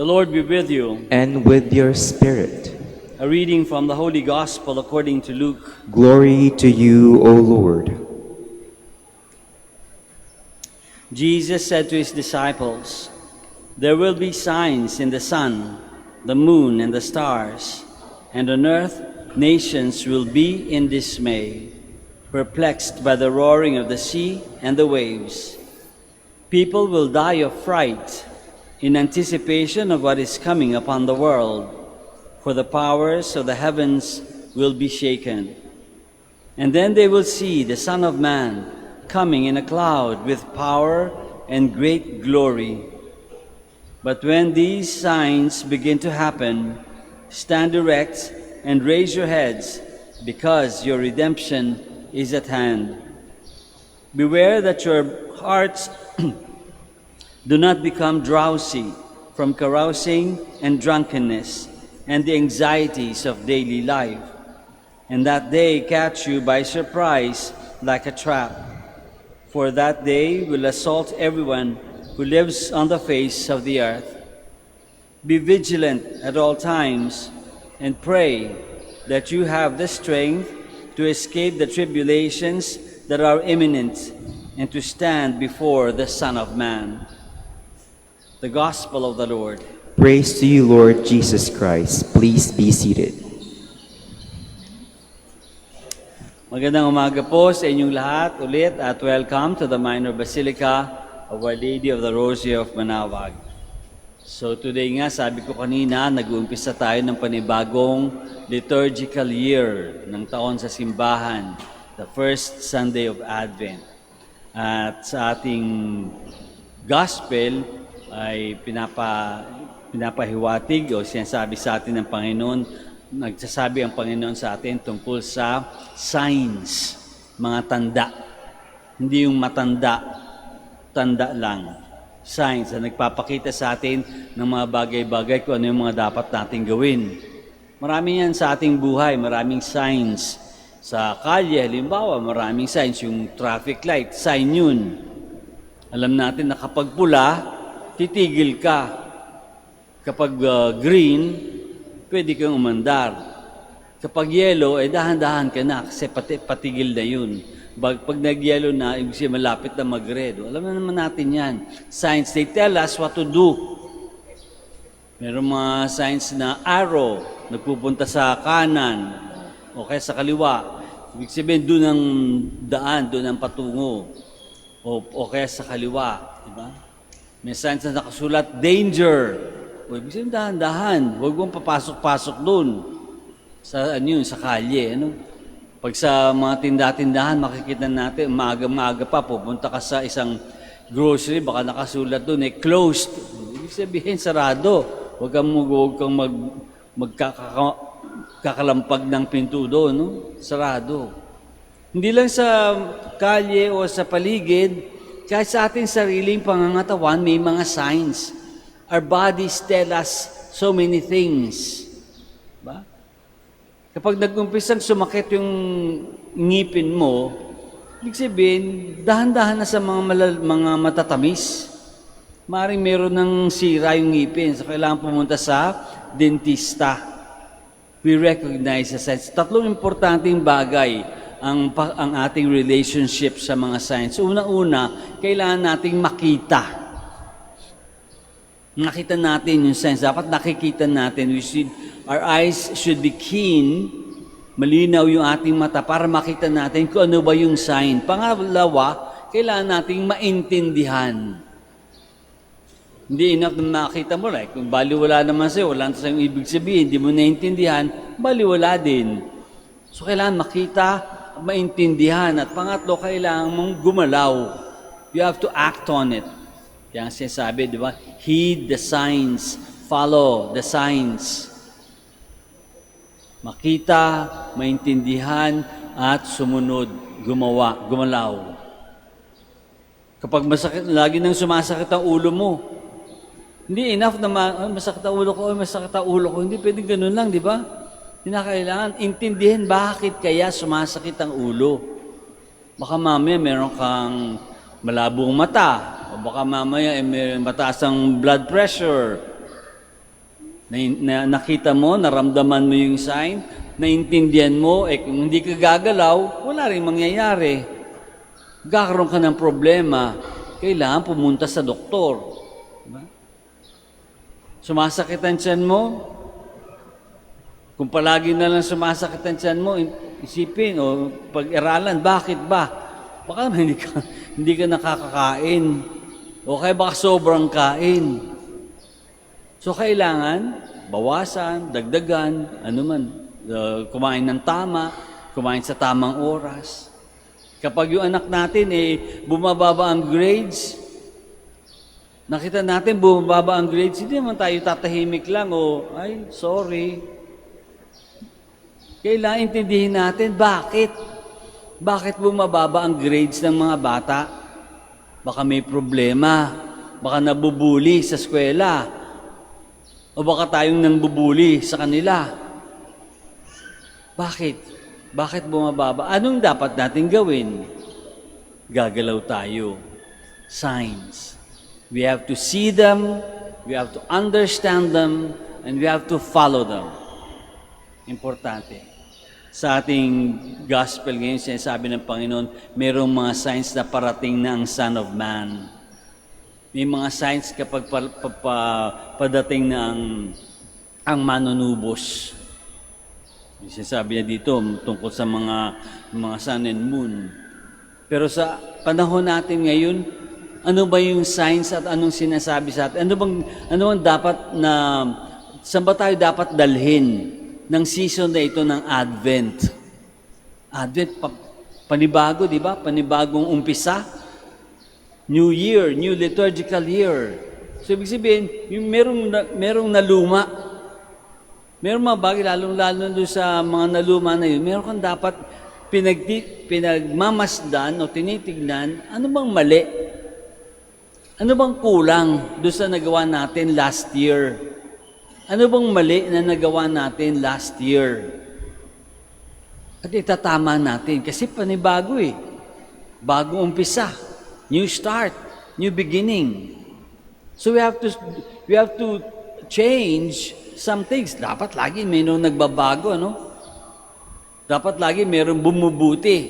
The Lord be with you. And with your spirit. A reading from the Holy Gospel according to Luke. Glory to you, O Lord. Jesus said to his disciples, "There will be signs in the sun, the moon, and the stars, and on earth nations will be in dismay, perplexed by the roaring of the sea and the waves. People will die of fright in anticipation of what is coming upon the world, for the powers of the heavens will be shaken. And then they will see the Son of Man coming in a cloud with power and great glory. But when these signs begin to happen, stand erect and raise your heads, because your redemption is at hand. Beware that your hearts do not become drowsy from carousing and drunkenness and the anxieties of daily life, and that day catch you by surprise like a trap. For that day will assault everyone who lives on the face of the earth. Be vigilant at all times and pray that you have the strength to escape the tribulations that are imminent and to stand before the Son of Man." The Gospel of the Lord. Praise to you, Lord Jesus Christ. Please be seated. Magandang umaga po sa inyong lahat ulit at welcome to the Minor Basilica of Our Lady of the Rosary of Manaoag. So today nga, sabi ko kanina, nag-uumpisa tayo ng panibagong liturgical year ng taon sa simbahan, the first Sunday of Advent. At sa ating Gospel ay pinapahiwatig o sinasabi sa atin ng Panginoon, nagsasabi ang Panginoon sa atin tungkol sa signs, mga tanda. Hindi yung matanda, tanda lang. Signs na nagpapakita sa atin ng mga bagay-bagay kung ano yung mga dapat nating gawin. Marami yan sa ating buhay, maraming signs. Sa kalye, halimbawa, maraming signs. Yung traffic light, sign yun. Alam natin na kapag pula, titigil ka. Kapag green, pwede kang umandar. Kapag yellow, dahan-dahan ka na kasi patigil na yun. Pag nag-yellow na, ibig sabihin malapit na mag-red. Alam na naman natin yan. Signs, they tell us what to do. Meron mga signs na arrow, nagpupunta sa kanan o kaya sa kaliwa. Ibig sabihin, doon ang daan, doon ang patungo. O kaya sa kaliwa. Diba? May signs na nakasulat, danger. O, ibig sabihin, dahan-dahan. Huwag mong papasok-pasok doon. Sa, sa kalye. Pag sa mga tinda-tindahan, makikita natin, maaga-maaga pa, pupunta ka sa isang grocery, baka nakasulat doon, closed. Ibig sabihin, sarado. Huwag kang magkakalampag ng pinto doon. Sarado. Hindi lang sa kalye o sa paligid, kahit sa ating sariling pangangatawan, may mga signs. Our bodies tell us so many things. Ba? Kapag nag-umpisang sumakit yung ngipin mo, ibig sabihin, dahan-dahan na sa mga matatamis. Maaaring meron ng sira yung ngipin, so kailangan pumunta sa dentista. We recognize the signs. Tatlong importanteng bagay ang ating relationship sa mga signs. Una-una, kailangan nating makita. Nakita natin yung signs. Dapat nakikita natin. Our eyes should be keen, malinaw yung ating mata para makita natin kung ano ba yung sign. Pangalawa, kailangan nating maintindihan. Hindi enough na makita mo. Kung baliwala naman sa'yo, wala na sa'yo ibig sabihin, hindi mo naintindihan, baliwala din. So kailangan makita, maintindihan. At pangatlo, kailangan mong gumalaw. You have to act on it. Kaya sinasabi, di ba? Heed the signs. Follow the signs. Makita, maintindihan, at sumunod, gumalaw. Kapag lagi nang sumasakit ang ulo mo, hindi enough na masakit ang ulo ko, masakit ang ulo ko. Hindi pwedeng ganun lang, di ba? Kailangan intindihin bakit kaya sumasakit ang ulo. Baka mamaya meron kang malabong mata, o baka mamaya may mataas ang blood pressure, Nakita mo, naramdaman mo yung sign, naintindihan mo, kung hindi ka gagalaw, wala rin mangyayari. Gagkaroon ka ng problema, kailangan pumunta sa doktor. Diba? Sumasakit ang tiyan mo, kung palagi na lang sumasakit ang tiyan mo, isipin o pag-aralan, bakit ba? Baka hindi ka nakakakain. O kaya baka sobrang kain. So kailangan, bawasan, dagdagan, kumain ng tama, kumain sa tamang oras. Kapag yung anak natin bumababa ang grades, nakita natin bumababa ang grades, hindi naman tayo tatahimik lang ay, sorry. Kailangan intindihin natin bakit. Bakit bumababa ang grades ng mga bata? Baka may problema. Baka nabubuli sa eskwela. O baka tayong nangbubuli sa kanila. Bakit? Bakit bumababa? Anong dapat natin gawin? Gagalaw tayo. Signs. We have to see them, we have to understand them, and we have to follow them. Importante. Sa ating gospel ngayon, sinasabi ng Panginoon, mayroong mga signs na parating na ang Son of Man. May mga signs kapag padating na ang manunubos. Sinasabi niya dito tungkol sa mga sun and moon. Pero sa panahon natin ngayon, ano ba yung signs at anong sinasabi sa atin? Ano bang dapat saan ba tayo dapat dalhin ng season na ito ng Advent? Advent, panibago, di ba? Panibagong umpisa. New year, new liturgical year. So, ibig sabihin, yung merong naluma. Merong mga bagay, lalong-lalo doon sa mga naluma na yun, meron kang dapat pinagmamasdan o tinitignan, ano bang mali? Ano bang kulang doon sa nagawa natin last year? Ano bang mali na nagawa natin last year? At itatama natin kasi panibago Bagong umpisa. New start. New beginning. So we have to change some things. Dapat lagi mayroong nagbabago, no? Dapat lagi mayroong bumubuti.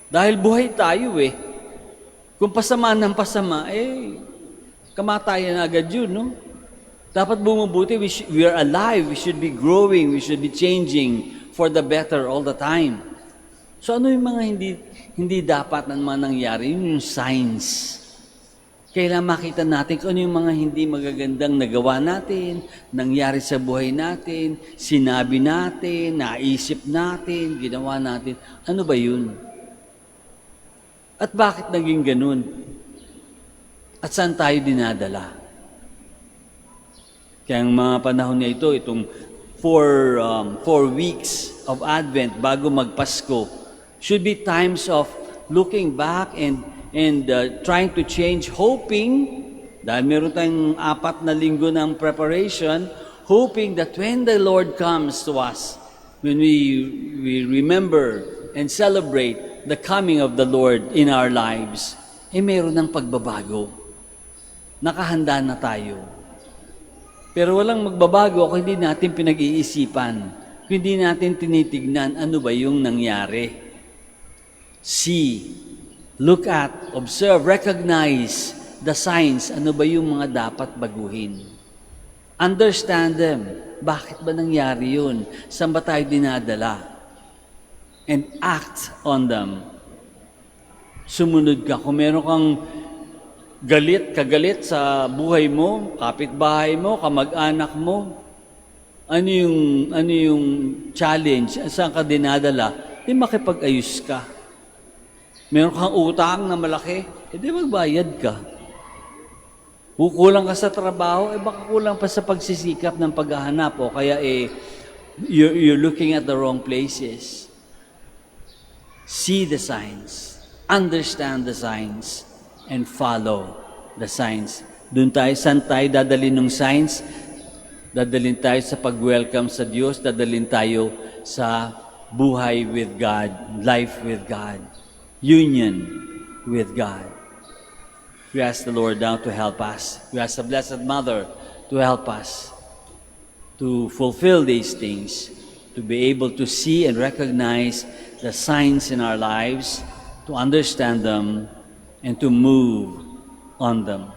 Dahil buhay tayo Kung pasama ng pasama, kamatayan agad yun, no? Dapat bumubuti. We are alive. We should be growing. We should be changing for the better all the time. So ano yung mga hindi dapat na mga nangyari? Yung signs. Kailangan makita natin kung ano yung mga hindi magagandang nagawa natin, nangyari sa buhay natin, sinabi natin, naisip natin, ginawa natin. Ano ba yun? At bakit naging ganun? At saan tayo dinadala? Kaya ang mga panahon na ito, itong 4 weeks of Advent bago magpasko, should be times of looking back and trying to change, hoping, dahil meron tayong 4 na linggo ng preparation, hoping that when the Lord comes to us, when we remember and celebrate the coming of the Lord in our lives, meron ng pagbabago. Nakahanda na tayo. Pero walang magbabago kung hindi natin pinag-iisipan, kung hindi natin tinitignan ano ba yung nangyari. See, look at, observe, recognize the signs, ano ba yung mga dapat baguhin. Understand them. Bakit ba nangyari yun? Saan ba tayo dinadala? And act on them. Sumunod ka. Kung meron kang kagalit sa buhay mo, kapitbahay mo, kamag-anak mo, ano yung challenge? Saan ka dinadala? Di makipag-ayos ka. Meron kang utang na malaki, di magbayad ka. Kukulang ka sa trabaho, baka kulang pa sa pagsisikap ng paghahanap o kaya you're looking at the wrong places. See the signs, understand the signs, and follow the signs. Doon tayo, saan tayo dadalhin ng signs? Dadalhin tayo sa pag-welcome sa Diyos, dadalhin tayo sa buhay with God, life with God, union with God. We ask the Lord now to help us. We ask the Blessed Mother to help us to fulfill these things, to be able to see and recognize the signs in our lives, to understand them, and to move on them.